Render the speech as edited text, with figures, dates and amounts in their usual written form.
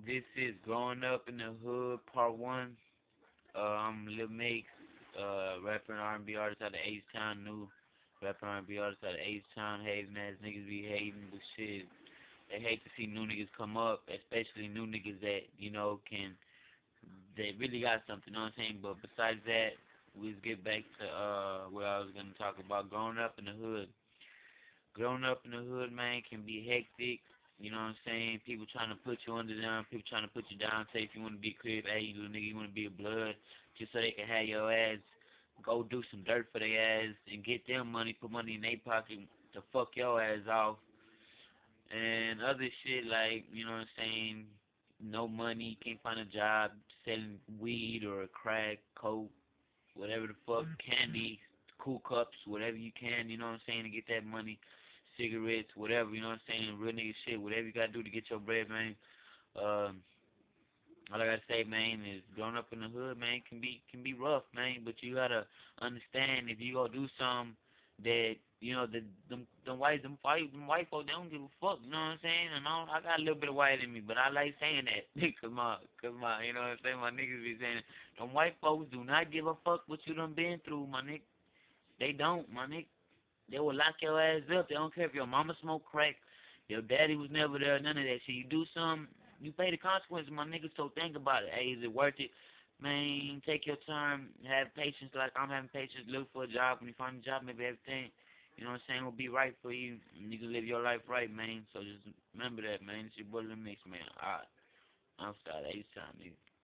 This is Growing Up in the Hood, Part 1. I'm Lil Mix, rapper and R&B artist out of H-Town, new rapper and R&B artist out of H-Town, hating ass niggas be hating, but shit, they hate to see new niggas come up, especially new niggas that, they really got something, you know what I'm saying? But besides that, let's get back to, what I was gonna talk about, growing up in the hood. Growing up in the hood, man, can be hectic. You know what I'm saying? People trying to put you under them. People trying to put you down. Say if you want to be a crib, hey, you little nigga, you want to be a blood, just so they can have your ass go do some dirt for their ass and get them money, put money in their pocket to fuck your ass off. And other shit like, you know what I'm saying? No money, can't find a job, selling weed or crack, coke, whatever the fuck, candy, cool cups, whatever you can, you know what I'm saying, to get that money, cigarettes, whatever, you know what I'm saying, real nigga shit, whatever you gotta do to get your bread, man. Um, all I gotta say, man, is growing up in the hood, man, can be rough, man, but you gotta understand if you go do something that them white folks, they don't give a fuck, you know what I'm saying? And I got a little bit of white in me, but I like saying that, cause my, you know what I'm saying, my niggas be saying, them white folks do not give a fuck what you done been through, my nigga. They don't, my nigga. They will lock your ass up. They don't care if your mama smoked crack, your daddy was never there, none of that shit. You do something, you pay the consequences, my nigga. So think about it. Hey, is it worth it? Man, take your time, have patience like I'm having patience, look for a job. When you find a job, maybe everything, you know what I'm saying, will be right for you. And you can live your life right, man. So just remember that, man. It's your boy Lil Mix, man. Alright. I'm sorry, H-Time, nigga.